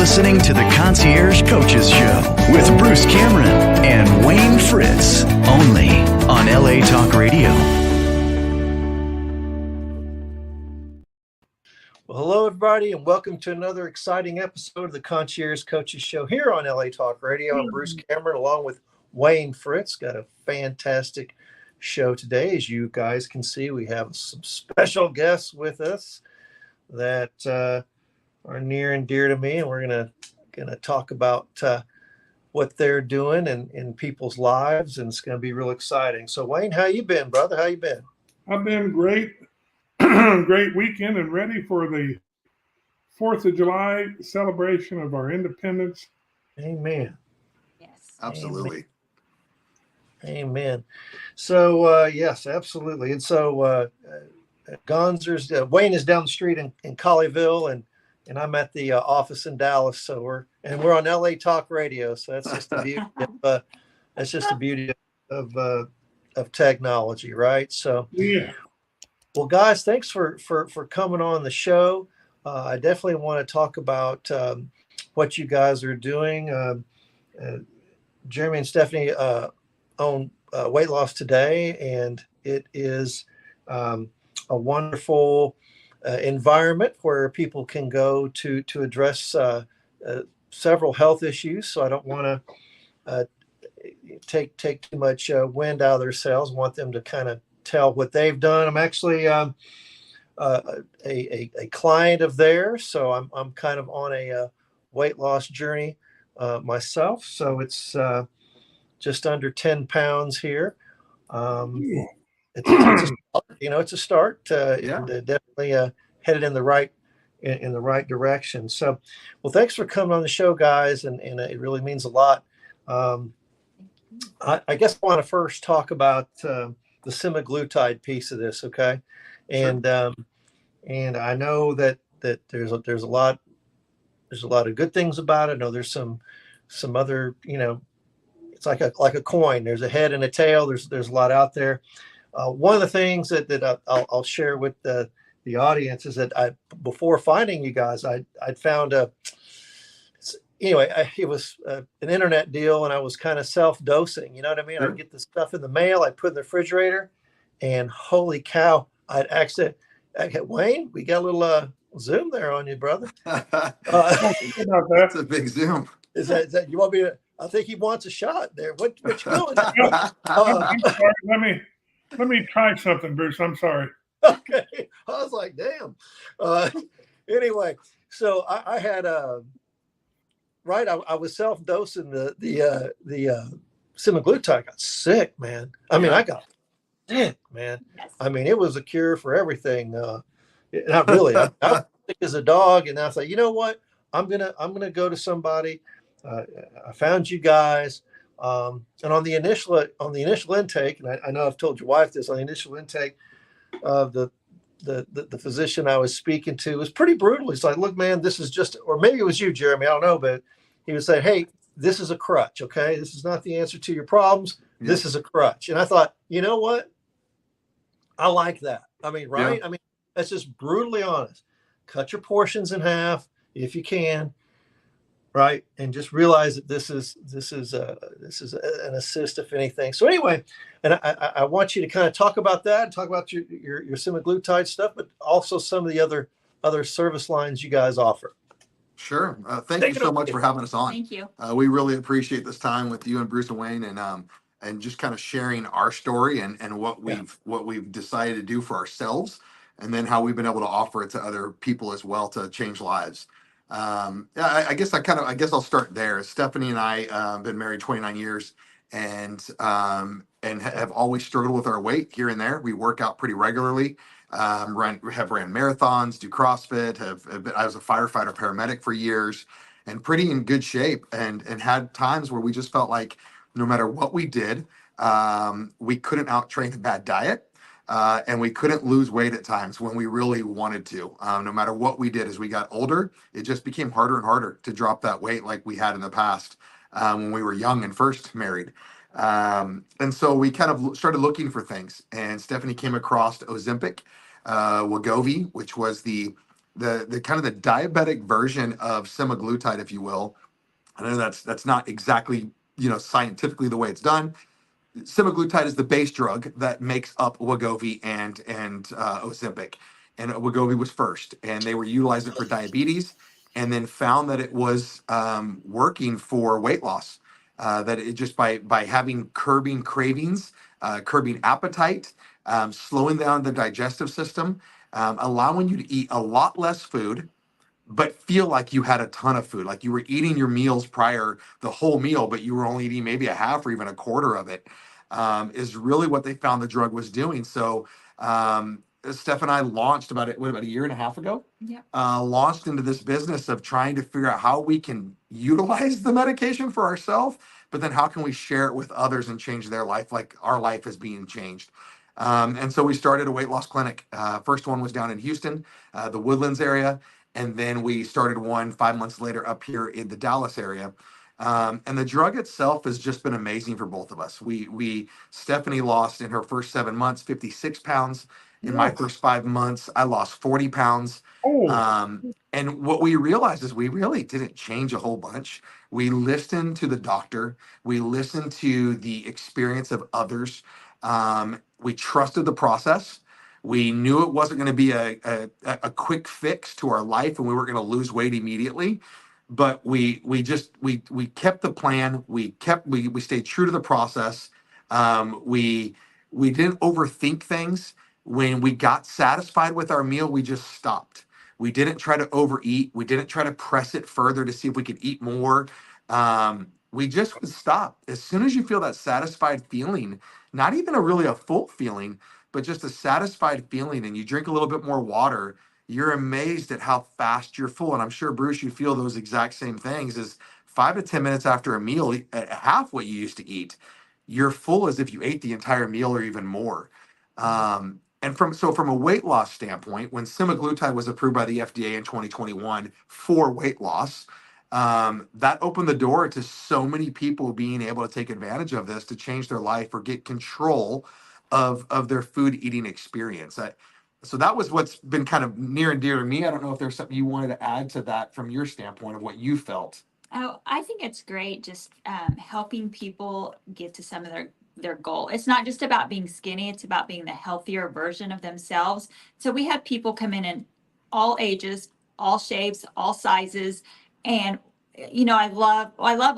listening to the Concierge Coaches Show with Bruce Cameron and Wayne Fritz, only on LA Talk Radio. Well, hello, everybody, and welcome to another exciting episode of the Concierge Coaches Show here on LA Talk Radio. I'm Bruce Cameron along with Wayne Fritz. Got a fantastic show today. As you guys can see, we have some special guests with us that are near and dear to me, and we're gonna talk about what they're doing in people's lives, and it's gonna be real exciting. So, Wayne, how you been, brother? How you been? I've been great. Great weekend and ready for the 4th of July celebration of our independence. Amen. Yes. Absolutely. Amen. So, yes, absolutely. And so, Gonzer's Wayne is down the street in Colleyville, and I'm at the office in Dallas. So we're on LA Talk Radio. So that's just the beauty of technology, right? So Yeah. well, guys, thanks for coming on the show. I definitely want to talk about what you guys are doing. Jeremy and Stephanie own Weight Loss Today, and it is a wonderful environment where people can go to address several health issues. So I don't want to take too much wind out of their sails. I want them to kind of tell what they've done. I'm actually a client of theirs, so I'm kind of on a weight loss journey myself. So it's just under 10 pounds here. It's a start, it's a start. Definitely headed in the right direction. So, well, thanks for coming on the show, guys, and it really means a lot. I guess I want to first talk about the semaglutide piece of this, okay? And Sure. And I know that there's a lot of good things about it. I know there's some other, it's like a coin. There's a head and a tail. There's a lot out there. One of the things that I'll share with the audience is that before finding you guys, I'd found it was an internet deal, and I was kind of self-dosing. You know what I mean? Sure. I'd get the stuff in the mail, I'd put in the refrigerator, and holy cow, Wayne, we got a little Zoom there on you, brother. That's a big Zoom. Is that you want me to? I think he wants a shot there. What you doing? I'm sorry. Let me try something, Bruce. I'm sorry. Okay, I was like, damn. Anyway, so I had I was self-dosing the semaglutide. I got sick, man. I got sick, man. Yes. It was a cure for everything. Not really. I was sick as a dog, and I was like, you know what? I'm gonna go to somebody. I found you guys, and on the initial intake, and I know I've told your wife this. On the initial intake of the physician I was speaking to was pretty brutal. He's like, look, man, this is just, or maybe it was you, Jeremy, I don't know, but he was saying, hey, this is a crutch, okay? This is not the answer to your problems. Yeah. This is a crutch. And I thought, you know what? I like that. Right? Yeah. That's just brutally honest. Cut your portions in half if you can, right? And just realize that this is an assist, if anything. So anyway, and I want you to kind of talk about that and talk about your semaglutide stuff, but also some of the other service lines you guys offer. Sure. Thank you so much for having us on. Thank you. We really appreciate this time with you and Bruce and Wayne, and just kind of sharing our story and what we've decided to do for ourselves, and then how we've been able to offer it to other people as well to change lives. I guess I'll start there. Stephanie and I have been married 29 years and have always struggled with our weight here and there. We work out pretty regularly, have ran marathons, do CrossFit, I was a firefighter paramedic for years, and pretty in good shape, and had times where we just felt like no matter what we did, we couldn't out-train a bad diet. And we couldn't lose weight at times when we really wanted to. No matter what we did as we got older, it just became harder and harder to drop that weight like we had in the past when we were young and first married. And so we kind of started looking for things. And Stephanie came across Ozempic, Wegovy, which was the the kind of the diabetic version of semaglutide, if you will. I know that's not exactly, scientifically the way it's done. Semaglutide is the base drug that makes up Wegovy and Ozempic, and Wegovy was first, and they were utilizing it for diabetes, and then found that it was working for weight loss. That it just by having curbing cravings, curbing appetite, slowing down the digestive system, allowing you to eat a lot less food but feel like you had a ton of food, like you were eating your meals prior, the whole meal, but you were only eating maybe a half or even a quarter of it, is really what they found the drug was doing. So Steph and I launched about a year and a half ago. Yeah. Launched into this business of trying to figure out how we can utilize the medication for ourselves, but then how can we share it with others and change their life like our life is being changed. And so we started a weight loss clinic. First one was down in Houston, the Woodlands area. And then we started one 5 months later up here in the Dallas area. And the drug itself has just been amazing for both of us. Stephanie lost in her first 7 months, 56 pounds. In my first 5 months, I lost 40 pounds. And what we realized is we really didn't change a whole bunch. We listened to the doctor. We listened to the experience of others. We trusted the process. We knew it wasn't going to be a quick fix to our life, and we weren't going to lose weight immediately. But we kept the plan. We stayed true to the process. We didn't overthink things. When we got satisfied with our meal, we just stopped. We didn't try to overeat. We didn't try to press it further to see if we could eat more. We just would stop. As soon as you feel that satisfied feeling, not even really a full feeling, but just a satisfied feeling, and you drink a little bit more water, you're amazed at how fast you're full. And I'm sure, Bruce, you feel those exact same things. Is 5 to 10 minutes after a meal, at half what you used to eat, you're full as if you ate the entire meal or even more. And from a weight loss standpoint, when semaglutide was approved by the FDA in 2021 for weight loss, that opened the door to so many people being able to take advantage of this to change their life or get control of their food eating experience. So that was what's been kind of near and dear to me. I don't know if there's something you wanted to add to that from your standpoint of what you felt. Oh, I think it's great just helping people get to some of their goal. It's not just about being skinny, it's about being the healthier version of themselves. So we have people come in all ages, all shapes, all sizes. And I love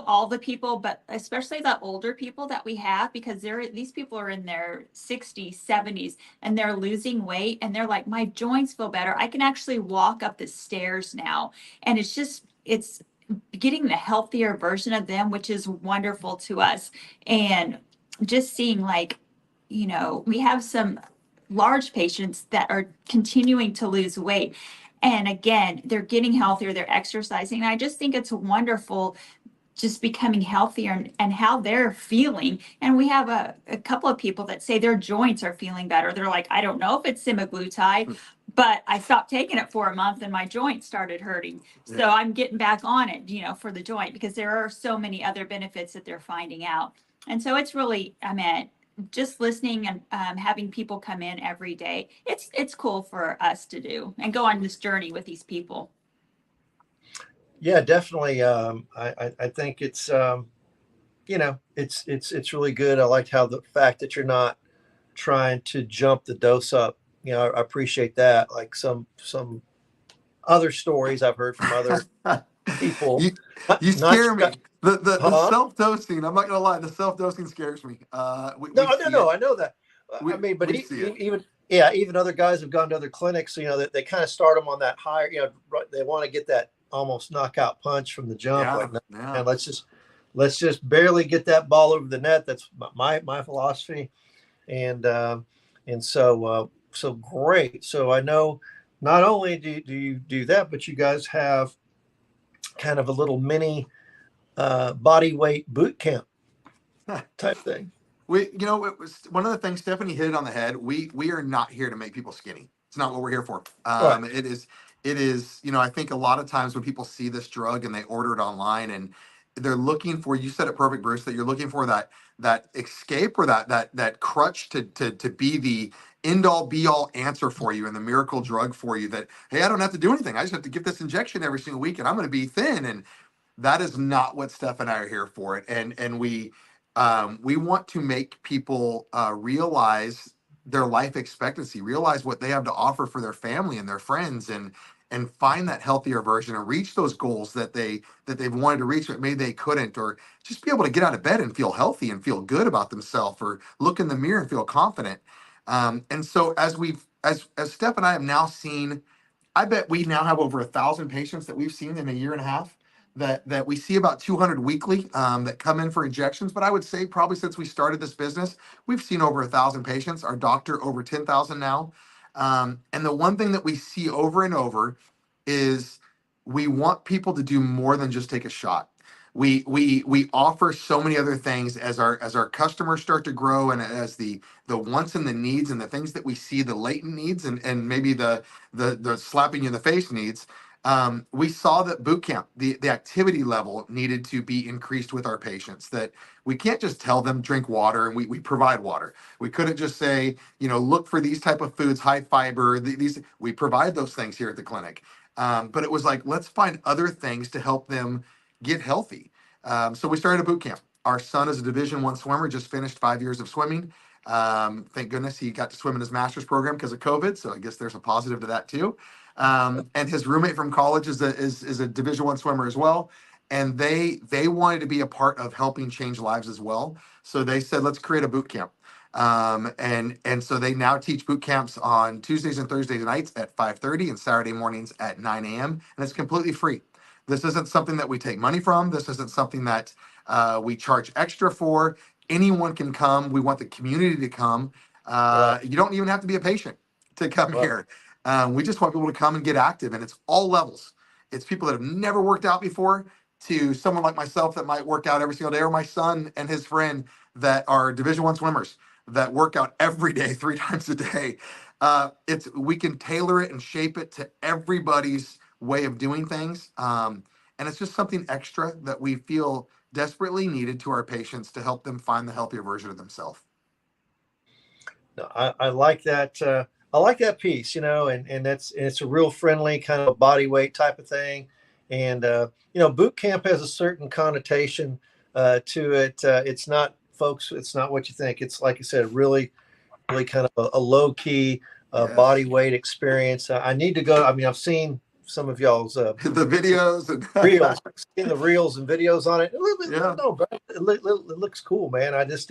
all the people, but especially the older people that we have, because these people are in their 60s, 70s, and they're losing weight, and they're like, my joints feel better. I can actually walk up the stairs now. And it's getting the healthier version of them, which is wonderful to us. And just seeing we have some large patients that are continuing to lose weight. And again, they're getting healthier, they're exercising. And I just think it's wonderful just becoming healthier and how they're feeling. And we have a couple of people that say their joints are feeling better. They're like, I don't know if it's semaglutide, but I stopped taking it for a month and my joints started hurting. Yeah. So I'm getting back on it, for the joint, because there are so many other benefits that they're finding out. And so it's really, just listening and having people come in every day. It's cool for us to do and go on this journey with these people. Yeah, definitely. I think it's it's really good. I liked how the fact that you're not trying to jump the dose up. I appreciate that. Like some other stories I've heard from other people. You scare me. The self-dosing, I'm not gonna lie, the self-dosing scares me. No, I know that. But even other guys have gone to other clinics, that they kind of start them on that higher, they want to get that almost knockout punch from the jump. And let's just barely get that ball over the net. That's my philosophy. And so great. So I know not only do you do that, but you guys have kind of a little mini body weight boot camp type thing. It was one of the things Stephanie hit it on the head. We are not here to make people skinny. It's not what we're here for. Right. It is, I think a lot of times when people see this drug and they order it online and they're looking for, you said it perfect, Bruce, that you're looking for that escape or that crutch to be the end all be all answer for you and the miracle drug for you that, hey, I don't have to do anything. I just have to get this injection every single week and I'm going to be thin. And that is not what Steph and I are here for. It. And we want to make people realize their life expectancy, realize what they have to offer for their family and their friends, and find that healthier version and reach those goals that they've wanted to reach, but maybe they couldn't, or just be able to get out of bed and feel healthy and feel good about themselves, or look in the mirror and feel confident. And so as Steph and I have now seen, I bet we now have over 1,000 patients that we've seen in a year and a half, that we see about 200 weekly that come in for injections. But I would say probably since we started this business, we've seen over 1,000 patients. Our doctor over 10,000 now. And the one thing that we see over and over is we want people to do more than just take a shot. We offer so many other things as our customers start to grow, and as the wants and the needs and the things that we see, the latent needs, and maybe the slapping you in the face needs. We saw that boot camp, the activity level needed to be increased with our patients, that we can't just tell them drink water, and we provide water. We couldn't just say, look for these type of foods, high fiber, these, we provide those things here at the clinic. But it was like, let's find other things to help them get healthy. So we started a boot camp. Our son is a Division I swimmer, just finished 5 years of swimming. Thank goodness he got to swim in his master's program because of COVID. So I guess there's a positive to that too. And his roommate from college is a Division I swimmer as well. And they wanted to be a part of helping change lives as well. So they said, let's create a boot camp. And so they now teach boot camps on Tuesdays and Thursdays nights at 5:30 and Saturday mornings at 9 a.m. And it's completely free. This isn't something that we take money from. This isn't something that we charge extra for. Anyone can come. We want the community to come. You don't even have to be a patient to come here. We just want people to come and get active, and it's all levels. It's people that have never worked out before, to someone like myself that might work out every single day, or my son and his friend that are Division I swimmers that work out every day, 3 times a day. We can tailor it and shape it to everybody's way of doing things. And it's just something extra that we feel desperately needed to our patients to help them find the healthier version of themselves. No, I like that. I like that piece, and it's a real friendly kind of body weight type of thing. And, boot camp has a certain connotation to it. It's not, folks, it's not what you think. It's, like you said, really, really kind of a low key Yes. body weight experience. I need to go. I mean, I've seen some of y'all's The videos and reels, seen the reels and videos on it. Yeah. No, but it looks cool, man. I just,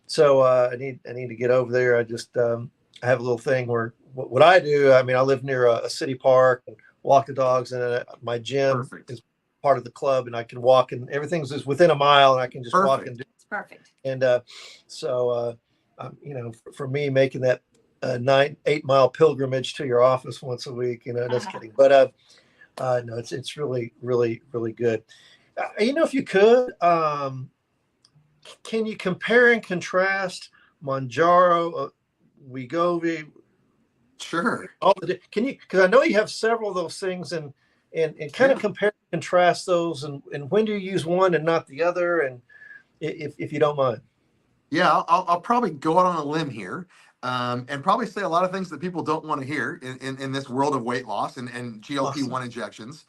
so I need to get over there. I just, I have a little thing where what I do, I mean, I live near a city park and walk the dogs, and my gym Perfect. is part of the club, and I can walk, and everything's just within a mile, and I can just walk and do. It's perfect. And so, for me, making that 8 mile pilgrimage to your office once a week, just kidding. But no, it's really, really, really good. If you could, can you compare and contrast Mounjaro, Wegovy? Sure. Can you? Because I know you have several of those things, and kind of compare and contrast those, and when do you use one and not the other, and if you don't mind. Yeah, I'll probably go out on a limb here, and probably say a lot of things that people don't want to hear in this world of weight loss and GLP-1 injections.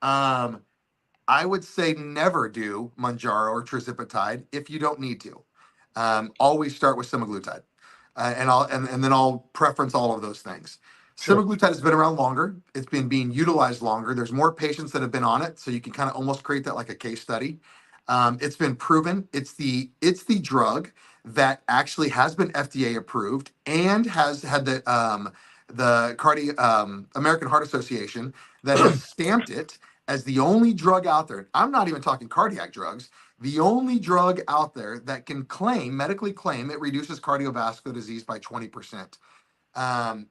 I would say never do Mounjaro or tirzepatide if you don't need to. Always start with semaglutide, and then I'll preference all of those things. Sure. Semaglutide has been around longer. It's been being utilized longer. There's more patients that have been on it, so you can kind of almost create that like a case study. It's been proven. It's the drug that actually has been FDA approved and has had the American Heart Association that has stamped it as the only drug out there. I'm not even talking cardiac drugs. The only drug out there that can medically claim it reduces cardiovascular disease by 20%. Wow.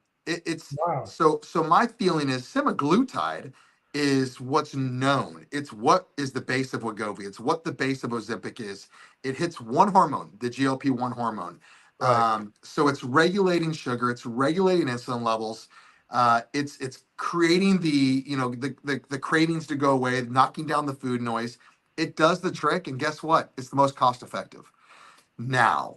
So my feeling is semaglutide is what's known. It's what is the base of Wegovy. It's what the base of Ozempic is. It hits one hormone, the GLP-1 hormone. Right. So it's regulating sugar. It's regulating insulin levels. It's creating the cravings to go away, knocking down the food noise. It does the trick, and guess what? It's the most cost effective. Now,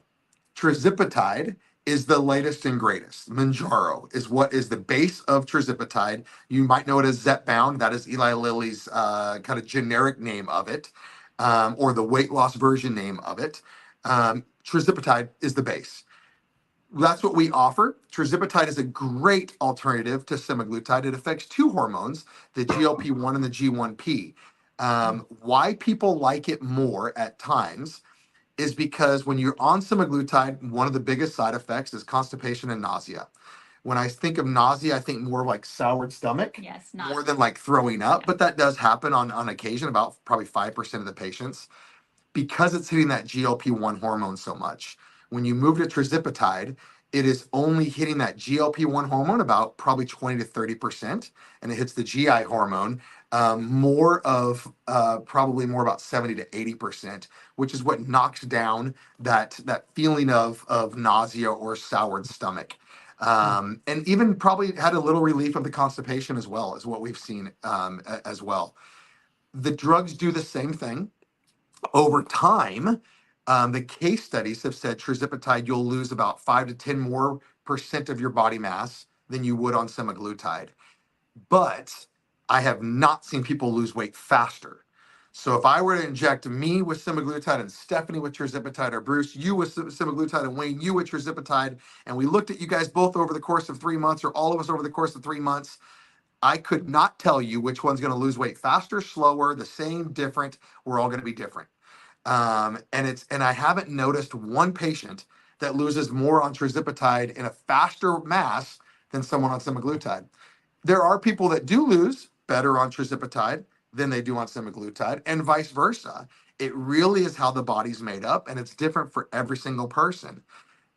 tirzepatide is the latest and greatest. Manjaro is what is the base of tirzepatide. You might know it as Zepbound. That is Eli Lilly's kind of generic name of it, or the weight loss version name of it. Tirzepatide is the base. That's what we offer. Tirzepatide is a great alternative to semaglutide. It affects two hormones, the GLP-1 and the G1P. Why people like it more at times is because when you're on semaglutide, one of the biggest side effects is constipation and nausea. When I think of nausea, I think more of like soured stomach, Yes, more than like throwing up. But that does happen on occasion, about probably 5% of the patients, because it's hitting that GLP-1 hormone so much. When you move to tirzepatide, it is only hitting that GLP-1 hormone about probably 20 to 30%, and it hits the GI hormone probably more about 70 to 80%, which is what knocks down that feeling of nausea or soured stomach. And even probably had a little relief of the constipation as well, is what we've seen as well. The drugs do the same thing. Over time, the case studies have said tirzepatide, you'll lose about 5 to 10 more % of your body mass than you would on semaglutide. But I have not seen people lose weight faster. So if I were to inject me with semaglutide and Stephanie with tirzepatide, or Bruce, you with semaglutide, and Wayne, you with tirzepatide, and we looked at you guys both over the course of 3 months, or all of us over the course of 3 months, I could not tell you which one's going to lose weight faster, slower, the same, different. We're all going to be different. And I haven't noticed one patient that loses more on tirzepatide in a faster mass than someone on semaglutide. There are people that do lose better on tirzepatide than they do on semaglutide, and vice versa. It really is how the body's made up, and it's different for every single person.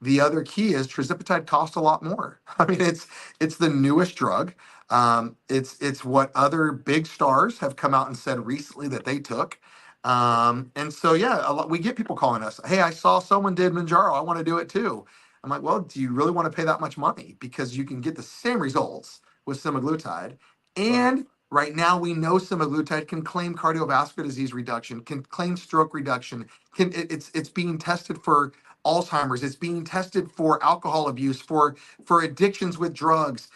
The other key is tirzepatide costs a lot more. I mean, it's the newest drug. It's what other big stars have come out and said recently that they took. And so, yeah, we get people calling us, hey, I saw someone did Manjaro, I want to do it too. I'm like, well, do you really want to pay that much money? Because you can get the same results with semaglutide. And right now we know semaglutide can claim cardiovascular disease reduction, can claim stroke reduction, it's being tested for Alzheimer's, it's being tested for alcohol abuse, for addictions with drugs.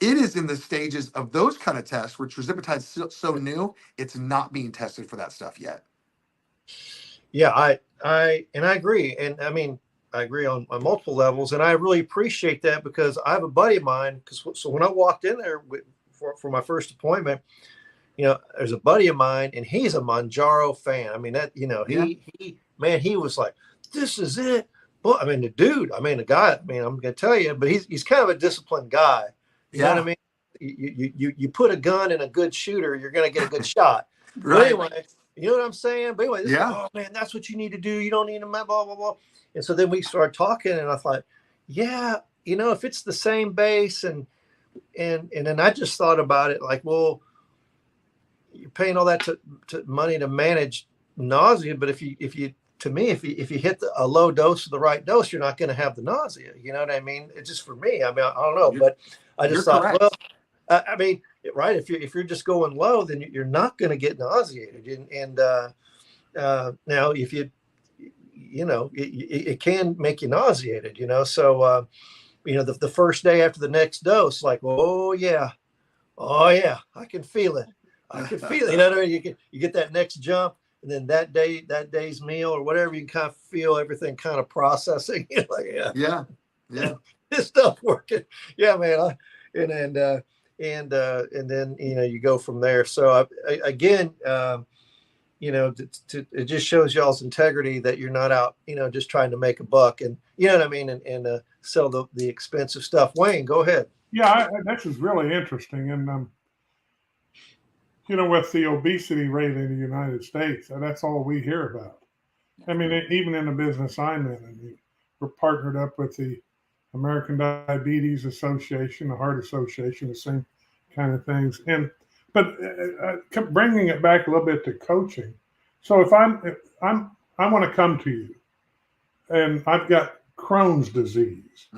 It is in the stages of those kind of tests where tirzepatide is so new, it's not being tested for that stuff yet. Yeah, I agree. And I mean, I agree on multiple levels. And I really appreciate that, because I have a buddy of mine, so when I walked in there for my first appointment, there's a buddy of mine, and he's a Manjaro fan. I mean, that, he was like, this is it. Well, I mean, the guy, I'm going to tell you, but he's kind of a disciplined guy. You know what I mean? You put a gun in a good shooter, you're going to get a good shot. Right. But anyway, you know what I'm saying? But anyway, oh man, that's what you need to do. You don't need a blah, blah, blah. And so then we started talking, and I thought, yeah, if it's the same base, and then I just thought about it like, well, you're paying all that to money to manage nausea, but if you hit a low dose or the right dose, you're not going to have the nausea. You know what I mean? It's just for me. I mean, I don't know, but I just thought, correct. Well, I mean, right. If you're just going low, then you're not going to get nauseated. And now if it can make you nauseated, so, the first day after the next dose, like, oh yeah, I can feel it. I can feel it. You know what I mean? You get that next jump. And then that day's meal or whatever, you can kind of feel everything kind of processing. Like, yeah. This stuff working. Yeah, man. And then you go from there. So again, it just shows y'all's integrity that you're not out, just trying to make a buck, and you know what I mean, and sell the expensive stuff. Wayne, go ahead. Yeah, this is really interesting, and with the obesity rate in the United States, that's all we hear about. I mean, even in the business I'm in, and we're partnered up with the American Diabetes Association, the Heart Association, the same kind of things. But bringing it back a little bit to coaching. So if I want to come to you, and I've got Crohn's disease,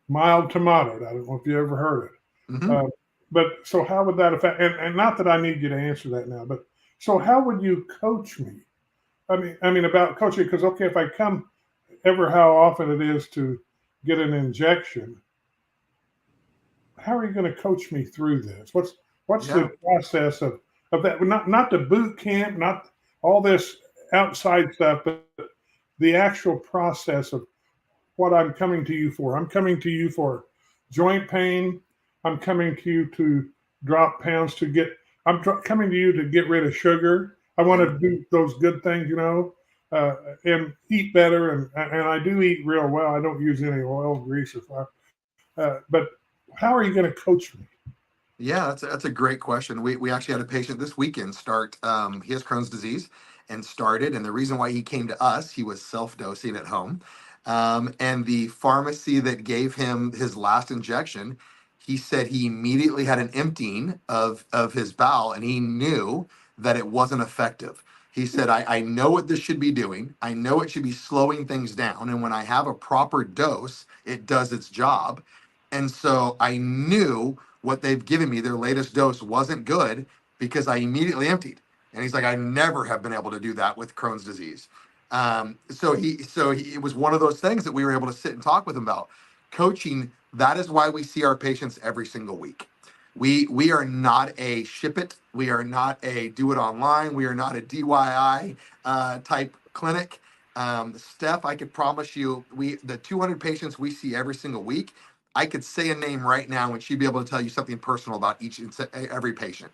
mild to moderate. I don't know if you ever heard it. Mm-hmm. But so how would that affect, and not that I need you to answer that now, but so how would you coach me? I mean about coaching, because, okay, if I come how often it is to get an injection. How are you going to coach me through this? What's Yeah. the process of that? Not the boot camp, not all this outside stuff, but the actual process of what I'm coming to you for. I'm coming to you for joint pain. I'm coming to you to drop pounds to get. Coming to you to get rid of sugar. I want to do those good things, and eat better. And I do eat real well. I don't use any oil, grease, or flour. But how are you going to coach me? Yeah, that's a great question. We actually had a patient this weekend start. He has Crohn's disease and started. And the reason why he came to us, he was self-dosing at home. And the pharmacy that gave him his last injection, he said he immediately had an emptying of his bowel, and he knew that it wasn't effective. He said, I know what this should be doing. I know it should be slowing things down. And when I have a proper dose, it does its job. And so I knew what they've given me, their latest dose, wasn't good because I immediately emptied. And he's like, I never have been able to do that with Crohn's disease. It was one of those things that we were able to sit and talk with him about. Coaching, that is why we see our patients every single week. We are not a ship it. We are not a do it online. We are not a DIY type clinic. Steph, I could promise you, the 200 patients we see every single week, I could say a name right now and she'd be able to tell you something personal about every patient.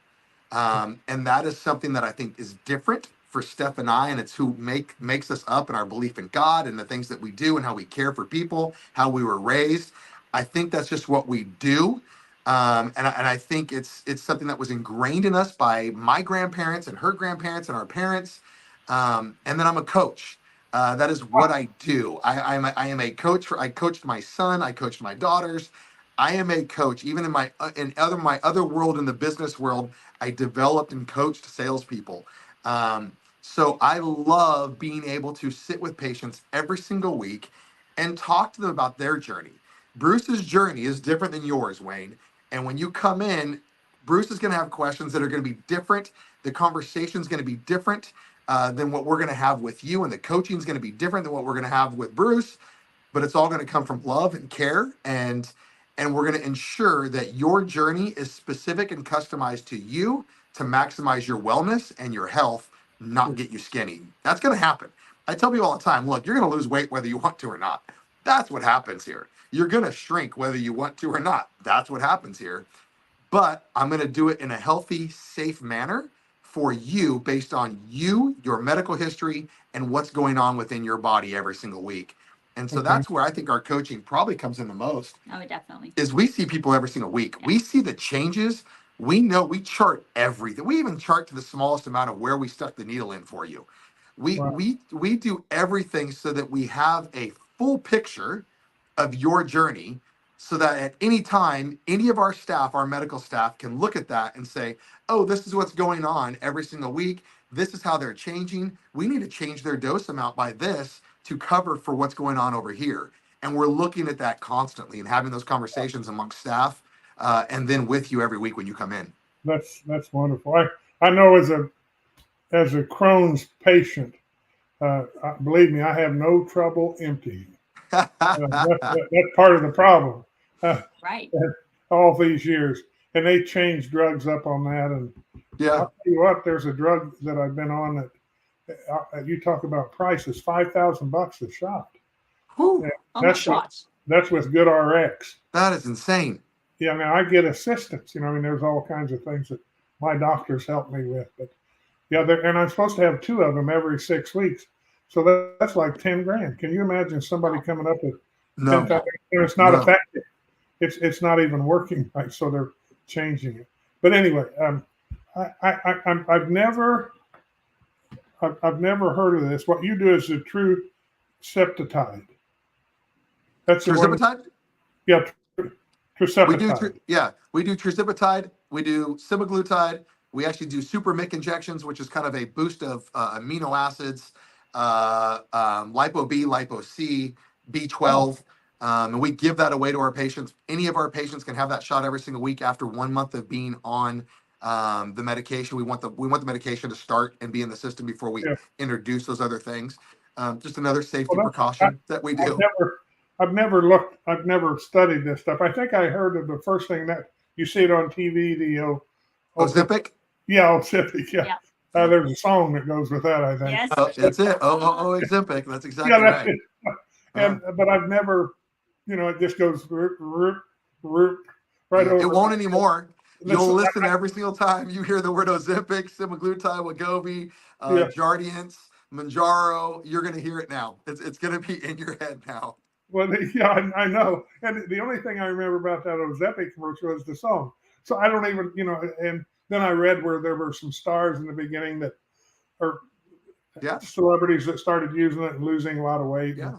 And that is something that I think is different for Steph and I, and it's who makes us up in our belief in God and the things that we do and how we care for people, how we were raised. I think that's just what we do. And I think it's something that was ingrained in us by my grandparents and her grandparents and our parents. And then I'm a coach. That is what I do. I am a coach. I coached my son. I coached my daughters. I am a coach. Even in my other world, in the business world, I developed and coached salespeople. So I love being able to sit with patients every single week and talk to them about their journey. Bruce's journey is different than yours, Wayne. And when you come in, Bruce is going to have questions that are going to be different. The conversation is going to be different than what we're going to have with you, and the coaching is going to be different than what we're going to have with Bruce. But it's all going to come from love and care, and we're going to ensure that your journey is specific and customized to you to maximize your wellness and your health, not get you skinny. That's going to happen. I tell people all the time, look, you're going to lose weight whether you want to or not. That's what happens here. You're going to shrink whether you want to or not. That's what happens here. But I'm going to do it in a healthy, safe manner for you based on you, your medical history, and what's going on within your body every single week. And so that's where I think our coaching probably comes in the most. Oh, definitely. Is we see people every single week. We see the changes. We know, we chart everything. We even chart to the smallest amount of where we stuck the needle in for you. We do everything so that we have a full picture of your journey, so that at any time, any of our staff, our medical staff, can look at that and say, oh, this is what's going on every single week. This is how they're changing. We need to change their dose amount by this to cover for what's going on over here. And we're looking at that constantly and having those conversations amongst staff and then with you every week when you come in. That's wonderful. I know as a Crohn's patient, believe me, I have no trouble emptying. That's part of the problem. Right. All these years, and they changed drugs up on that. And Yeah. I'll tell you what, there's a drug that I've been on that you talk about prices, $5,000 a shot. Whew. That's with Good RX. That is insane. Yeah, now I get assistance. There's all kinds of things that my doctors help me with. But yeah, and I'm supposed to have 2 of them every 6 weeks. So that's like 10 grand. Can you imagine somebody coming up with No. 10,000? It's not effective. It's not even working right. So they're changing it. But anyway, I've never heard of this. What you do is a true septitide. That's Tirzepatide? Yeah, tirzepatide. We do tirzepatide. We do semaglutide. We actually do super MIC injections, which is kind of a boost of amino acids, lipo B, lipo C, B12. And we give that away to our patients. Any of our patients can have that shot every single week after 1 month of being on the medication. We want the medication to start and be in the system before we introduce those other things. Just another safety precaution that we do. I've never studied this stuff. I think I heard of the first thing that you see it on TV, Ozempic? yeah, Ozempic, yeah. Yeah. There's a song that goes with that, I think. Yes. Oh, that's it. Ozempic. That's Yeah, exactly that's right. it. And but I've never, it just goes root, root, root, right over. It won't anymore. You'll Listen, listen every single time you hear the word Ozempic, semaglutide, Wegovy, Yeah. Jardiance, Manjaro. You're going to hear it now. It's going to be in your head now. Well, yeah, I know. And the only thing I remember about that Ozempic commercial is the song. So I don't even, and then I read where there were some stars in the beginning that are Yeah. celebrities that started using it and losing a lot of weight. Yeah.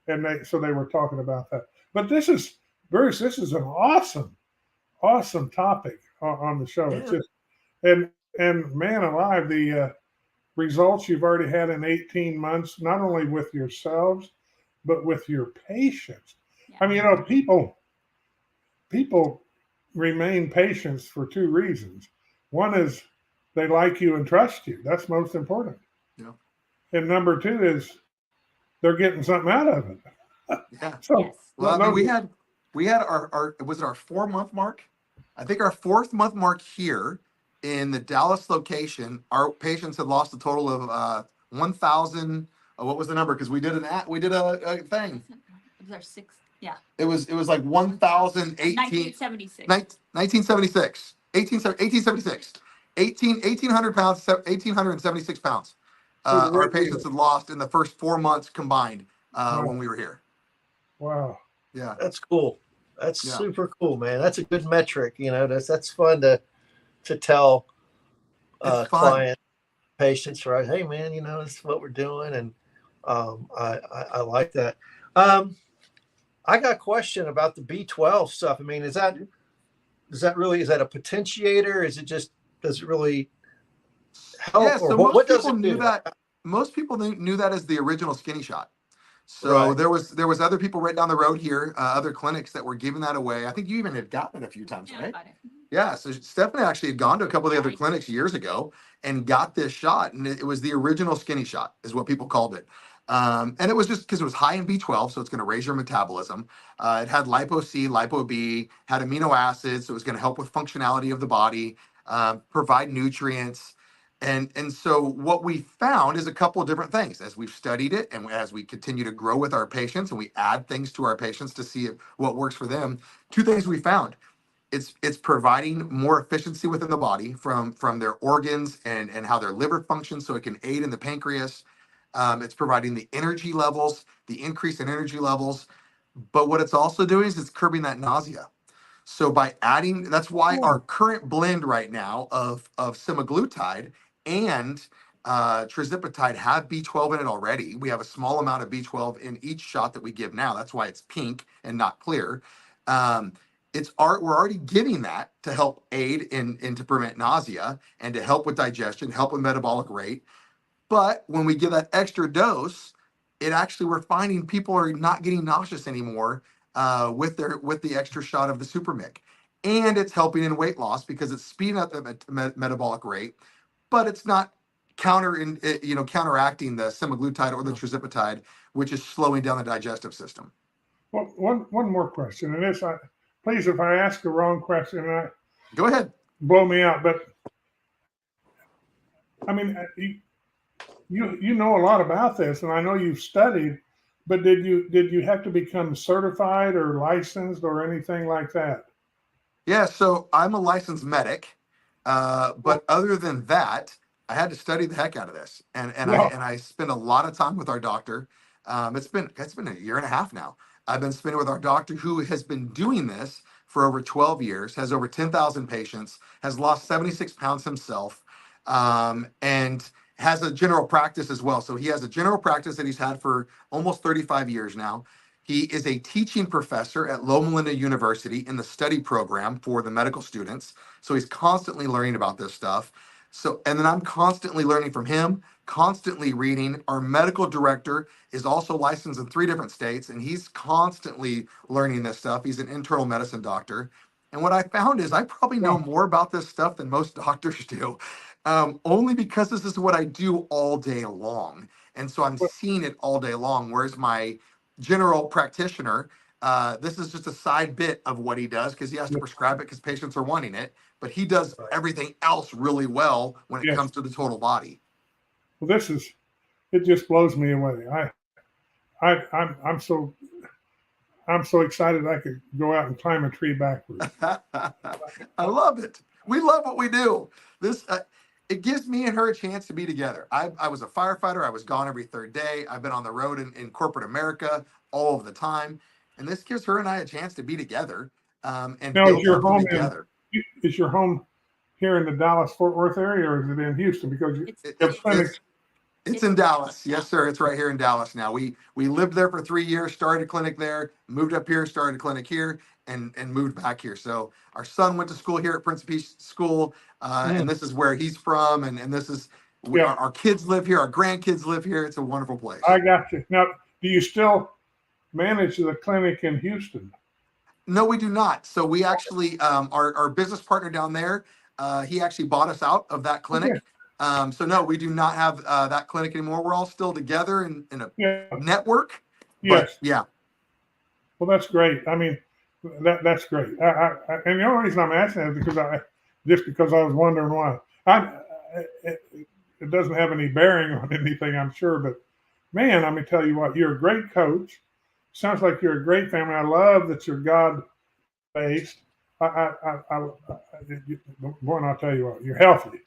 And they were talking about that. But this is, Bruce, this is an awesome topic on the show. It's just, and man alive, the results you've already had in 18 months, not only with yourselves, but with your patients. Yeah. I mean, people remain patients for two reasons. One is they like you and trust you. That's most important. Yeah. And number two is they're getting something out of it. Yeah. So, Yes. Well, I mean, we had our was it our 4-month mark? I think our 4th month mark here in the Dallas location. Our patients had lost a total of 1,000. What was the number? Because we did a thing. It was our 6th. Yeah. It was like 1,018. 1976. 1976. 1876. 1,800 pounds. 1,876 pounds. Our patients had lost in the first 4 months combined when we were here. wow. Yeah. That's cool. That's Yeah. super cool, man. That's a good metric. That's fun to tell It's fun. clients, patients, right? Hey, man, this is what we're doing, and I like that. I got a question about the B12 stuff. I mean, is that a potentiator? Does it really help? Yeah, or so what does it knew do? that. Most people knew that as the original skinny shot. So Right. there was other people right down the road here, other clinics that were giving that away. I think you even had gotten it a few times, Yeah, right? got it. Yeah. So Stephanie actually had gone to a couple of the other Right. clinics years ago and got this shot, and it was the original skinny shot, is what people called it. And it was just because it was high in B12, so it's going to raise your metabolism. It had lipo C, lipo B, had amino acids, so it was going to help with functionality of the body, provide nutrients. And so what we found is a couple of different things as we've studied it and as we continue to grow with our patients and we add things to our patients to see what works for them. 2 things we found. It's providing more efficiency within the body from their organs and how their liver functions, so it can aid in the pancreas. It's providing the energy levels, the increase in energy levels. But what it's also doing is it's curbing that nausea. So by adding, that's why our current blend right now of semaglutide and trizipatide have B12 in it already. We have a small amount of B12 in each shot that we give now. That's why it's pink and not clear. We're already giving that to help aid in to prevent nausea and to help with digestion, help with metabolic rate. But when we give that extra dose, we're finding people are not getting nauseous anymore with the extra shot of the Super Mic. And it's helping in weight loss because it's speeding up the metabolic rate, but it's not counteracting the semaglutide or the trizipatide, which is slowing down the digestive system. Well, one more question, and this, please, if I ask the wrong question, Go ahead. blow me out. But I mean, you know a lot about this, and I know you've studied. But did you have to become certified or licensed or anything like that? Yeah, so I'm a licensed medic, but other than that, I had to study the heck out of this, and I spent a lot of time with our doctor. It's been a year and a half now. I've been spending with our doctor who has been doing this for over 12 years, has over 10,000 patients, has lost 76 pounds himself, and has a general practice as well. So he has a general practice that he's had for almost 35 years now. He is a teaching professor at Loma Linda University in the study program for the medical students. So he's constantly learning about this stuff. And then I'm constantly learning from him, constantly reading. Our medical director is also licensed in 3 different states, and he's constantly learning this stuff. He's an internal medicine doctor. And what I found is I probably know more about this stuff than most doctors do, only because this is what I do all day long. And so I'm seeing it all day long. Whereas my general practitioner. This is just a side bit of what he does because he has to prescribe it because patients are wanting it. But he does Right. everything else really well when it Yes. comes to the total body. Well, it just blows me away. I'm so excited I could go out and climb a tree backwards. I love it. We love what we do. This it gives me and her a chance to be together. I was a firefighter. I was gone every third day. I've been on the road in corporate America all of the time, and this gives her and I a chance to be together and Now, build something together. is your home here in the Dallas Fort Worth area, or is it in Houston? Because you have clinics. It's in Dallas. Yes, sir. It's right here in Dallas now. We lived there for 3 years, started a clinic there, moved up here, started a clinic here, and moved back here. So our son went to school here at Prince of Peace School, and this is where he's from, and this is our kids live here, our grandkids live here. It's a wonderful place. I got you. Now, do you still manage the clinic in Houston? No, we do not. So we actually, our business partner down there, he actually bought us out of that clinic. Okay. So no, we do not have that clinic anymore. We're all still together in a network. Yes. But, yeah. Well, that's great. I mean, that's great. And the only reason I'm asking is because I was wondering why. It doesn't have any bearing on anything, I'm sure. But man, let me tell you what, you're a great coach. Sounds like you're a great family. I love that you're God based. Boy, and I'll tell you what, you're healthy.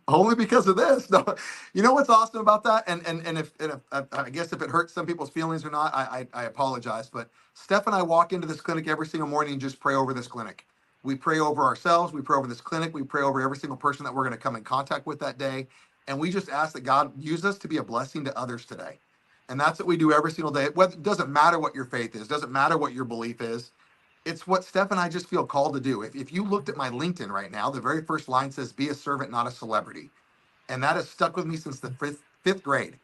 Only because of this. No, you know what's awesome about that, and if I guess if it hurts some people's feelings or not, I apologize. But Steph and I walk into this clinic every single morning and just pray over this clinic. We pray over ourselves. We pray over this clinic. We pray over every single person that we're going to come in contact with that day, and we just ask that God use us to be a blessing to others today. And that's what we do every single day. It doesn't matter what your faith is. Doesn't matter what your belief is. It's what Steph and I just feel called to do. If you looked at my LinkedIn right now, the very first line says, "Be a servant, not a celebrity." And that has stuck with me since the fifth grade.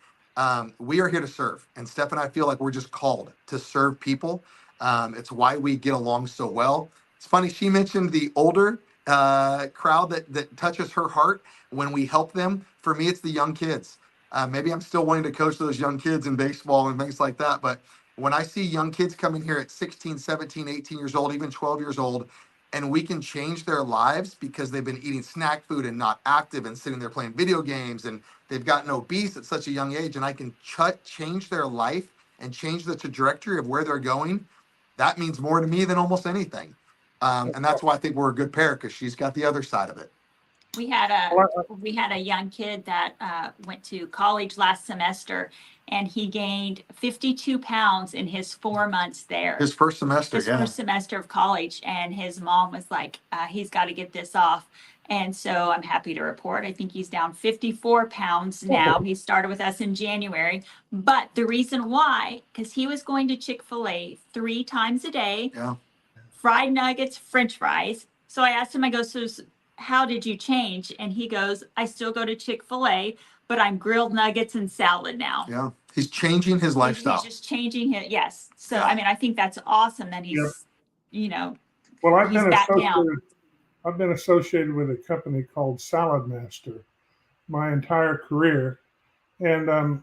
We are here to serve. And Steph and I feel like we're just called to serve people. It's why we get along so well. It's funny, she mentioned the older crowd that touches her heart when we help them. For me, it's the young kids. Maybe I'm still wanting to coach those young kids in baseball and things like that. But when I see young kids coming here at 16, 17, 18 years old, even 12 years old, and we can change their lives because they've been eating snack food and not active and sitting there playing video games, and they've gotten obese at such a young age, and I can change their life and change the trajectory of where they're going, that means more to me than almost anything. And that's why I think we're a good pair, because she's got the other side of it. We had a young kid that went to college last semester, and he gained 52 pounds in his 4 months there. His first semester, First semester of college, and his mom was like, he's got to get this off. And so I'm happy to report, I think he's down 54 pounds now. He started with us in January. But the reason why, because he was going to Chick-fil-A 3 times a day, fried nuggets, French fries. So I asked him, I go, so how did you change? And he goes, I still go to Chick-fil-A, but I'm grilled nuggets and salad now. Yeah. He's changing his lifestyle. He's just changing it. Yes. So, I mean, I think that's awesome that he's, well, he's back down. I've been associated with a company called Salad Master my entire career. And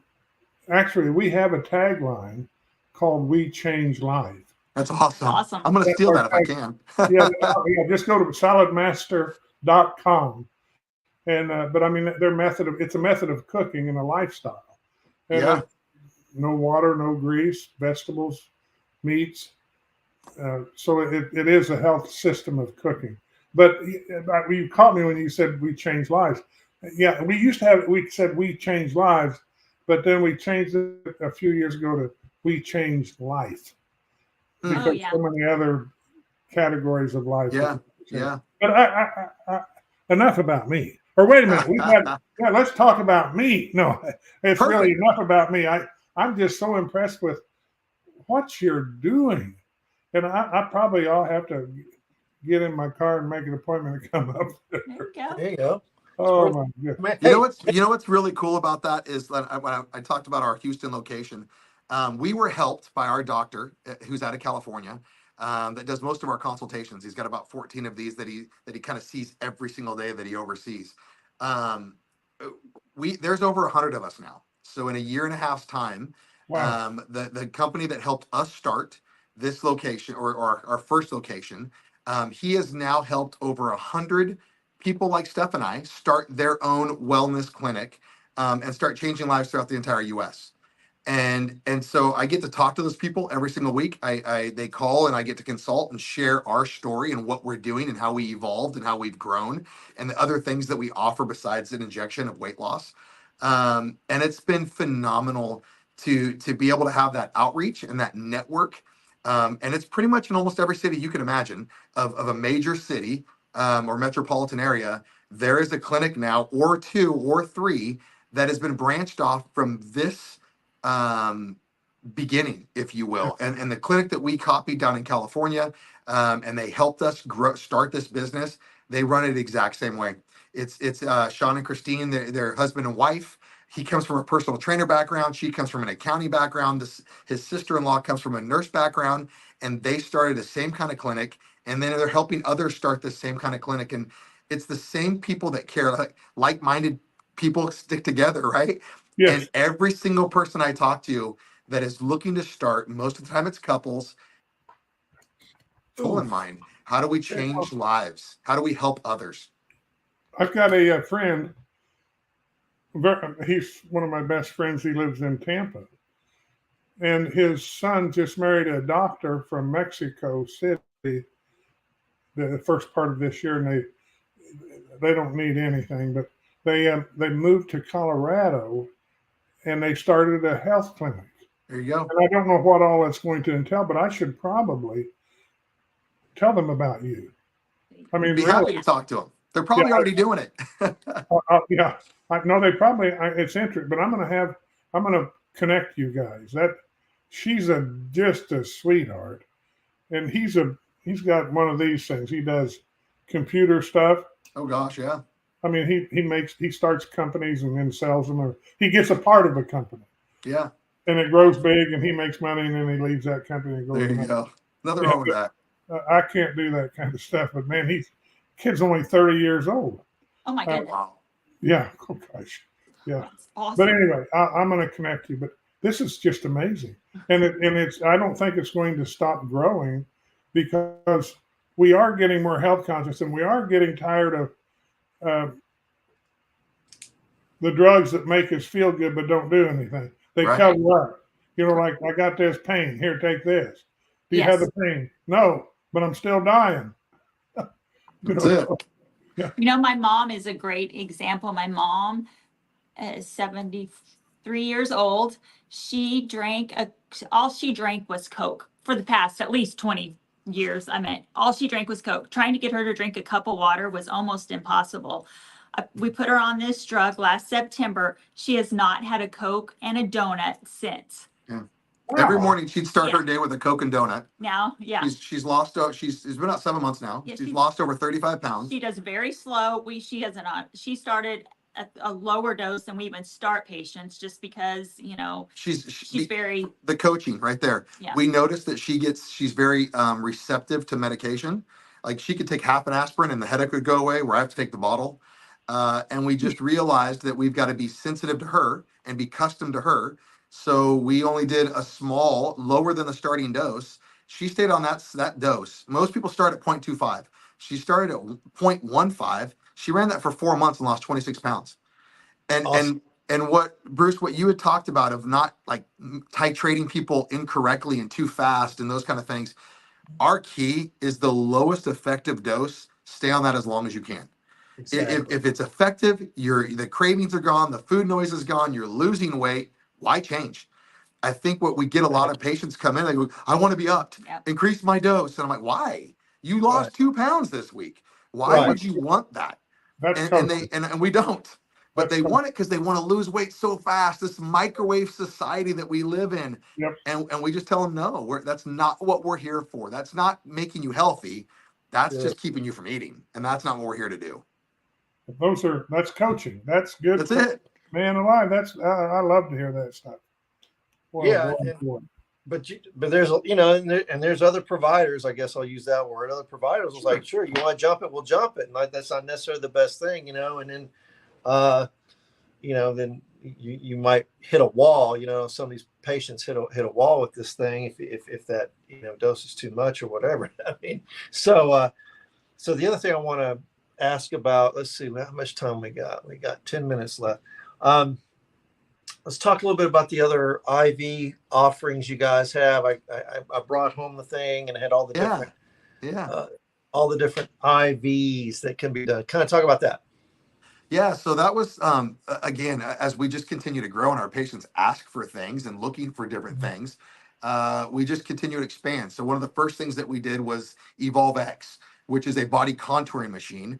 actually, we have a tagline called "We Change Lives." That's awesome. I'm going to steal that if I can. Just go to saladmaster.com. And but I mean, it's a method of cooking and a lifestyle. And no water, no grease, vegetables, meats. So it is a health system of cooking. But you caught me when you said we change lives. Yeah, we said we change lives, but then we changed it a few years ago to we change life. Because so many other categories of life. Yeah. But I enough about me. Or wait a minute, let's talk about me. No, it's Perfect. Really enough about me. I'm just so impressed with what you're doing. And I probably all have to get in my car and make an appointment to come up there. There you go. Oh my goodness. You know what's really cool about that is that when I talked about our Houston location, we were helped by our doctor who's out of California that does most of our consultations. He's got about 14 of these that he kind of sees every single day that he oversees. There's over 100 of us now. So in a year and a half's time, Wow. The company that helped us start this location, or our first location, he has now helped over 100 people like Steph and I start their own wellness clinic, and start changing lives throughout the entire U.S. And so I get to talk to those people every single week. They call and I get to consult and share our story and what we're doing and how we evolved and how we've grown and the other things that we offer besides an injection of weight loss. And it's been phenomenal to be able to have that outreach and that network. And it's pretty much in almost every city you can imagine of a major city, or metropolitan area. There is a clinic now, or two or three, that has been branched off from this beginning, if you will. And the clinic that we copied down in California, and they helped us start this business, they run it the exact same way. It's Sean and Christine, their husband and wife. He comes from a personal trainer background. She comes from an accounting background. His sister-in-law comes from a nurse background, and they started the same kind of clinic. And then they're helping others start the same kind of clinic. And it's the same people that care, like-minded people stick together, right? Yes. And every single person I talk to that is looking to start, most of the time it's couples, goal in mind. How do we change lives? How do we help others? I've got a friend. He's one of my best friends. He lives in Tampa. And his son just married a doctor from Mexico City the first part of this year. And they don't need anything, but they moved to Colorado and they started a health clinic. There you go. And I don't know what all that's going to entail, but I should probably tell them about you. I mean, be really, happy to talk to them. They're probably already doing it. yeah, I know they probably. It's interesting, but I'm gonna connect you guys. She's just a sweetheart, and he's got one of these things. He does computer stuff. Oh gosh, yeah. I mean, he starts companies and then sells them, or he gets a part of a company. Yeah. And it grows big, and he makes money, and then he leaves that company and goes. There you go. Nothing wrong with that. I can't do that kind of stuff, but man, kid's only 30 years old. Oh my goodness. Wow. Yeah. Oh gosh. Yeah. That's awesome. But anyway, I'm going to connect you. But this is just amazing, and it's. I don't think it's going to stop growing, because we are getting more health conscious, and we are getting tired of the drugs that make us feel good but don't do anything. They Right. tell you up. You know, like, I got this pain. Here, take this. Do you have Yes. the pain? No, but I'm still dying. That's it. You know, my mom is a great example. My mom is 73 years old. All she drank was Coke for the past at least 20 years. I mean, all she drank was Coke. Trying to get her to drink a cup of water was almost impossible. We put her on this drug last September. She has not had a Coke and a donut since. Yeah. Wow. Every morning she'd start her day with a Coke and donut. Now, yeah. She's lost. It's been about 7 months now. Yeah, she's lost over 35 pounds. She does very slow. She started at a lower dose than we even start patients, just because, you know, she's very, the coaching right there. Yeah. We noticed that she's very receptive to medication. Like, she could take half an aspirin and the headache would go away, where I have to take the bottle. And we just realized that we've got to be sensitive to her and be custom to her. So we only did a small, lower than the starting dose. She stayed on that dose. Most people start at 0.25. She started at 0.15. She ran that for 4 months and lost 26 pounds. And Awesome. and what, Bruce, what you had talked about of not like titrating people incorrectly and too fast and those kind of things. Our key is the lowest effective dose. Stay on that as long as you can. Exactly. If it's effective, the cravings are gone, the food noise is gone, you're losing weight, why change? I think what we get a lot of patients come in, they go, I want to be upped, Yep. increase my dose. And I'm like, why? You lost Right. 2 pounds this week. Why Right. would you want that? That's And we don't. But That's they cool. want it because they want to lose weight so fast. This microwave society that we live in. Yep. And we just tell them, no, that's not what we're here for. That's not making you healthy. That's Yeah. just keeping you from eating. And that's not what we're here to do. That's coaching. That's good. That's it. Man alive. I love to hear that stuff. Well, Yeah, going and- forward. But there's, you know, and there's other providers, I guess I'll use that word. Other providers was like, sure, you want to jump it, we'll jump it. And like, that's not necessarily the best thing, you know. And then, then you might hit a wall. Some of these patients hit a wall with this thing if that dose is too much or whatever. I mean, so the other thing I want to ask about, let's see how much time we got. We got 10 minutes left. Let's talk a little bit about the other IV offerings you guys have. I brought home the thing and had all the different IVs that can be done. Kind of talk about that. Yeah, so that was again, as we just continue to grow and our patients ask for things and looking for different things, we just continue to expand. So one of the first things that we did was Evolve X, which is a body contouring machine.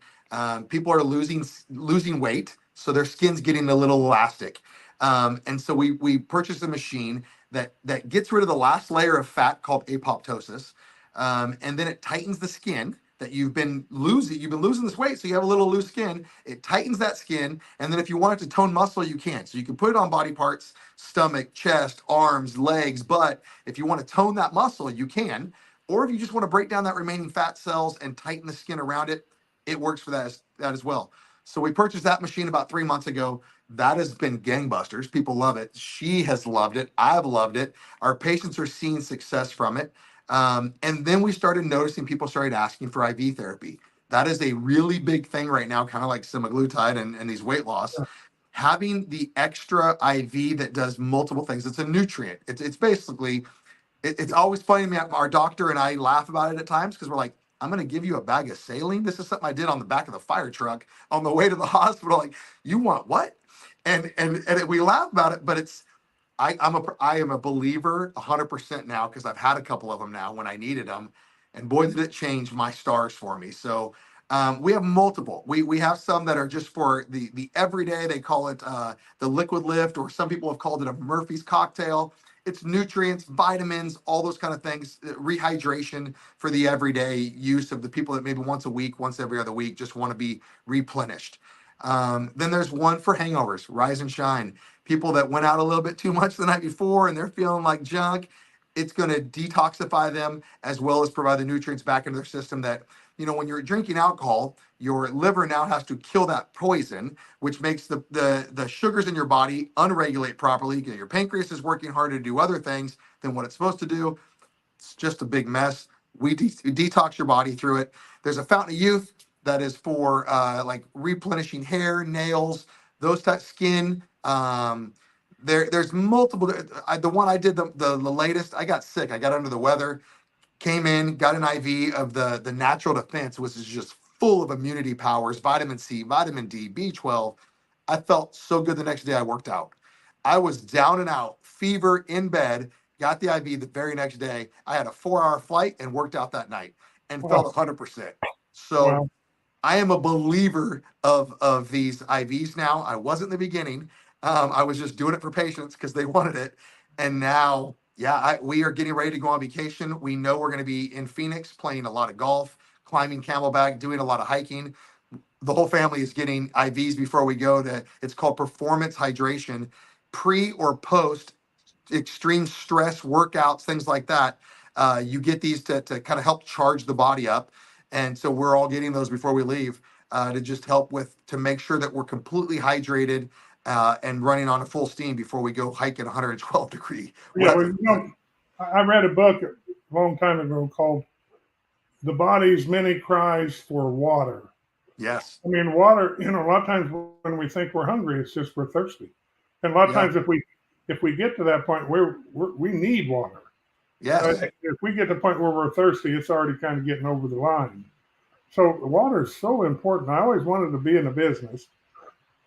People are losing weight, so their skin's getting a little elastic, and so we purchased a machine that gets rid of the last layer of fat called apoptosis, and then it tightens the skin that you've been losing this weight, so you have a little loose skin. It tightens that skin, and then if you want it to tone muscle, you can. So you can put it on body parts, stomach, chest, arms, legs, but if you want to tone that muscle, you can. Or if you just want to break down that remaining fat cells and tighten the skin around it, it works for that as well. So we purchased that machine about 3 months ago. That has been gangbusters. People love it. She has loved it. I've loved it. Our patients are seeing success from it. And then we started noticing people started asking for IV therapy. That is a really big thing right now, kind of like semaglutide and these weight loss. Having the extra IV that does multiple things. It's a nutrient. It's basically, it's always funny to me. Our doctor and I laugh about it at times because we're like, I'm going to give you a bag of saline. This is something I did on the back of the fire truck on the way to the hospital. Like, you want what? And we laugh about it, but it's, I am a believer 100% now because I've had a couple of them now when I needed them, and boy did it change my stars for me. So we have multiple. We have some that are just for the everyday. They call it the liquid lift, or some people have called it a Murphy's cocktail. It's nutrients, vitamins, all those kind of things. Rehydration for the everyday use of the people that maybe once a week, once every other week, just want to be replenished. Then there's one for hangovers, Rise and Shine. People that went out a little bit too much the night before and they're feeling like junk. It's going to detoxify them as well as provide the nutrients back into their system that, when you're drinking alcohol, your liver now has to kill that poison, which makes the sugars in your body unregulate properly. Your pancreas is working harder to do other things than what it's supposed to do. It's just a big mess. We detox your body through it. There's a Fountain of Youth that is for like replenishing hair, nails, those types, skin. There's multiple. The one I did the latest, I got sick. I got under the weather, came in, got an IV of the natural defense, which is just full of immunity powers, vitamin C, vitamin D, B12. I felt so good the next day I worked out. I was down and out, fever in bed, got the IV the very next day. I had a 4-hour flight and worked out that night and felt 100%. So Wow. I am a believer of these IVs now. I wasn't in the beginning. I was just doing it for patients because they wanted it. And now, we are getting ready to go on vacation. We know we're going to be in Phoenix playing a lot of golf, climbing Camelback, doing a lot of hiking. The whole family is getting IVs before we go to, it's called performance hydration, pre or post extreme stress workouts, things like that. You get these to kind of help charge the body up. And so we're all getting those before we leave to just help to make sure that we're completely hydrated and running on a full steam before we go hike at 112 degree Yeah, weather. I read a book a long time ago called "The Body's Many Cries for Water." Yes. I mean, water. A lot of times when we think we're hungry, it's just we're thirsty, and a lot of times if we get to that point where we need water. Yes. If we get to the point where we're thirsty, it's already kind of getting over the line. So water is so important. I always wanted to be in the business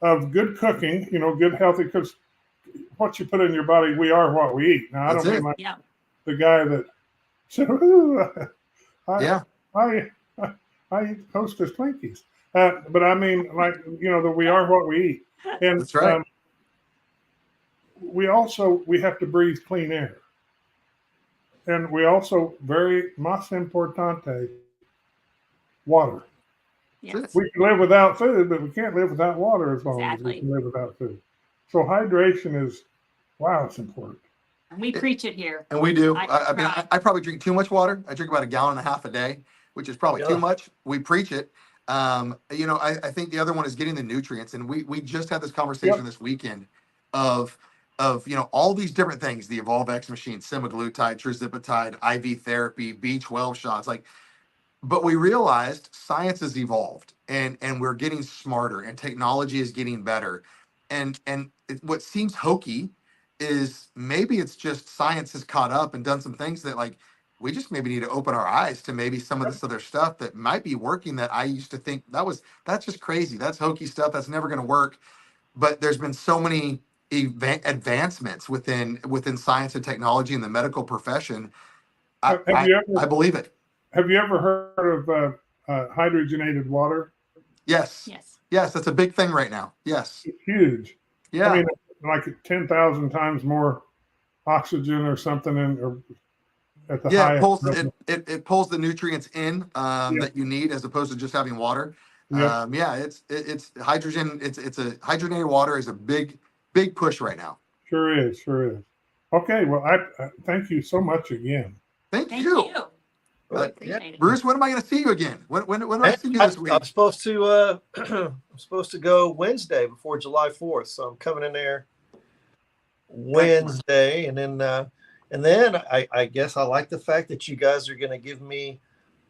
of good cooking, good healthy, because what you put in your body, we are what we eat. Now, I don't mean like the guy that said, I eat Hostess Twinkies. But I mean, like, that we are what we eat. And that's right. We have to breathe clean air. And we also, very más importante, water. Yes. We can live without food, but we can't live without water as long as we can live without food. So hydration is, it's important. And we preach it here. And we do. I mean, I probably drink too much water. I drink about 1.5 gallons a day, which is probably too much. We preach it. I think the other one is getting the nutrients. And we just had this conversation this weekend. of all these different things, the Evolve X machine, semaglutide, tirzepatide, IV therapy, B12 shots, like, but we realized science has evolved, and we're getting smarter, and technology is getting better. What seems hokey is maybe it's just science has caught up and done some things that, like, we just maybe need to open our eyes to maybe some of this other stuff that might be working, that I used to think that's just crazy. That's hokey stuff. That's never going to work. But there's been so many advancements within science and technology in the medical profession. I believe it. Have you ever heard of hydrogenated water? Yes. Yes. Yes, that's a big thing right now. Yes. It's huge. Yeah. I mean, like 10,000 times more oxygen or something at the highest level. It pulls the nutrients in that you need, as opposed to just having water. It's hydrogen. It's a hydrogenated water is a big push right now. Sure is. Okay, well, I thank you so much again. Thank you. Bruce, when am I going to see you again? When do I see you this week? I'm supposed to go Wednesday before July 4th, so I'm coming in there Wednesday, and then I guess I like the fact that you guys are going to give me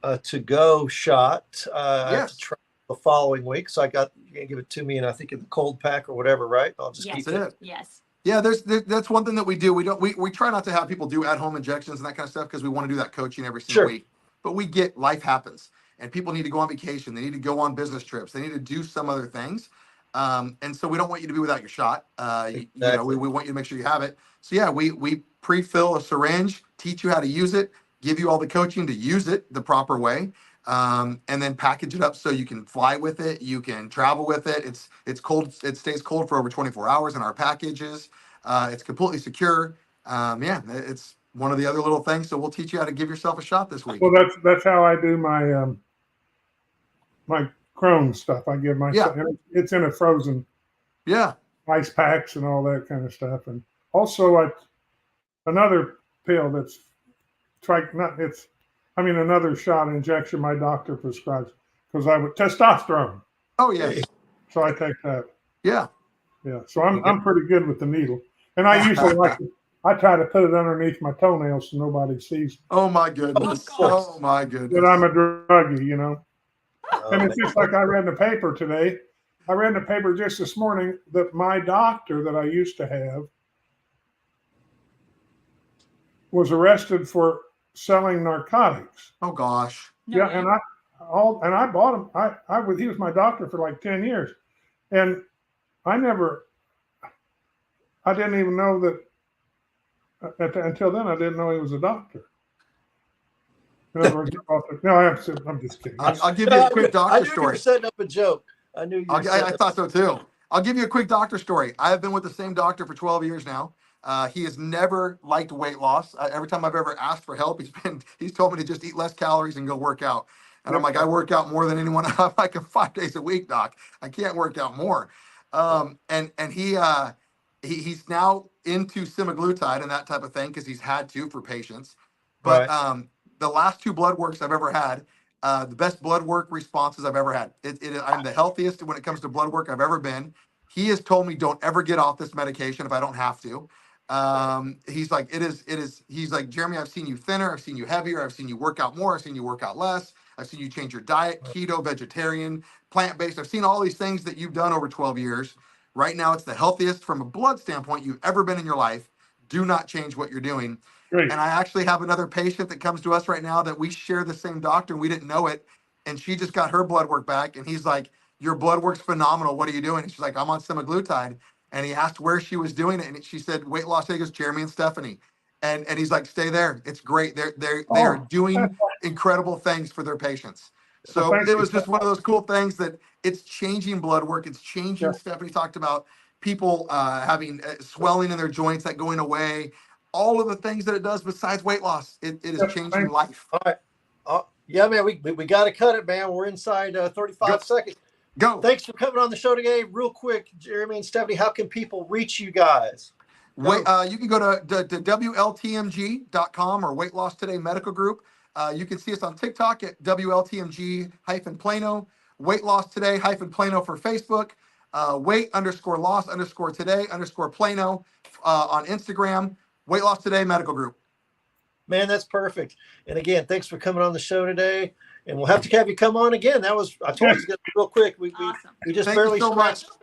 a to-go shot to try the following week. So you're going to give it to me, and I think in the cold pack or whatever, right? I'll just keep it. Yes. Yeah, that's one thing that we do. We try not to have people do at-home injections and that kind of stuff, because we want to do that coaching every single week. But we get life happens, and people need to go on vacation. They need to go on business trips. They need to do some other things. And so we don't want you to be without your shot. We want you to make sure you have it. So yeah, we pre-fill a syringe, teach you how to use it, give you all the coaching to use it the proper way, and then package it up so you can fly with it, you can travel with it. It's cold. It stays cold for over 24 hours in our packages. It's completely secure. It's one of the other little things. So we'll teach you how to give yourself a shot this week. Well, that's how I do my my Crohn's stuff. I give myself. It's in a frozen. Yeah. Ice packs and all that kind of stuff, and also another pill that's another shot injection my doctor prescribes, because testosterone. Oh yes. So I take that. Yeah. Yeah. So I'm pretty good with the needle, and I usually I try to put it underneath my toenails so nobody sees. Oh my goodness. Oh my goodness. That I'm a druggie, And it's just like I read in the paper today. I read in the paper just this morning that my doctor that I used to have was arrested for selling narcotics. Oh gosh. Yeah, and I bought him. He was my doctor for like 10 years, and I didn't even know that. Until then, I didn't know he was a doctor. In other words, no, I'm just kidding. I'll give you a quick doctor story. You were setting up a joke. I knew you were I thought so too. I'll give you a quick doctor story. I have been with the same doctor for 12 years now. He has never liked weight loss. Every time I've ever asked for help, he's told me to just eat less calories and go work out. And I'm like, I work out more than anyone. I'm like 5 days a week, doc. I can't work out more. And he's now into semaglutide and that type of thing, because he's had to for patients. But the last 2 blood works I've ever had, the best blood work responses I've ever had. I'm the healthiest when it comes to blood work I've ever been. He has told me don't ever get off this medication if I don't have to. He's like, he's like, Jeremy, I've seen you thinner. I've seen you heavier. I've seen you work out more. I've seen you work out less. I've seen you change your diet, keto, vegetarian, plant-based. I've seen all these things that you've done over 12 years. Right now, it's the healthiest from a blood standpoint you've ever been in your life. Do not change what you're doing. Great. And I actually have another patient that comes to us right now that we share the same doctor, and we didn't know it. And she just got her blood work back, and he's like, your blood work's phenomenal. What are you doing? And she's like, I'm on semaglutide. And he asked where she was doing it, and she said, weight loss. He goes, Jeremy and Stephanie. And he's like, stay there. It's great. They are doing incredible things for their patients. So it was just one of those cool things that it's changing blood work. It's changing. Yeah. Stephanie talked about people having swelling in their joints, that going away, all of the things that it does besides weight loss. It is changing life. All right. Yeah, man, we got to cut it, man. We're inside 35 seconds. Go. Thanks for coming on the show today. Real quick, Jeremy and Stephanie, how can people reach you guys? You can go to WLTMG.com or Weight Loss Today Medical Group. You can see us on TikTok at WLTMG-Plano, Weight Loss Today-Plano for Facebook. weight_loss_today_Plano on Instagram. Weight Loss Today Medical Group. Man, that's perfect. And again, thanks for coming on the show today. And we'll have to have you come on again. I told you it's going to be real quick. Awesome. We just Thank barely you so much. scratched.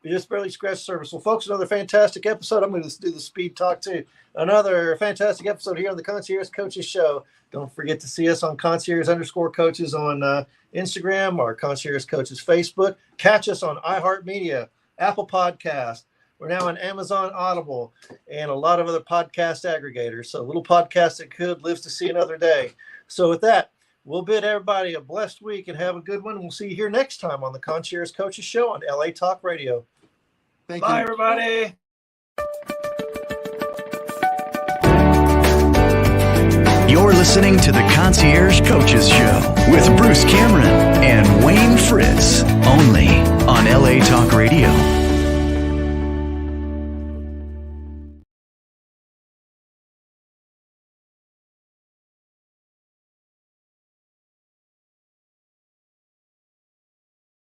We just barely scratched the surface. Well, folks, another fantastic episode. I'm going to do the speed talk too. Another fantastic episode here on the Concierge Coaches Show. Don't forget to see us on Concierge_Coaches on Instagram or Concierge Coaches Facebook. Catch us on iHeartMedia, Apple Podcast. We're now on Amazon Audible and a lot of other podcast aggregators. So a little podcast that could lives to see another day. So with that, we'll bid everybody a blessed week and have a good one. We'll see you here next time on the Concierge Coaches Show on LA Talk Radio. Thank Bye, you. everybody. You're listening to the Concierge Coaches Show with Bruce Cameron and Wayne Fritz, only on LA Talk Radio.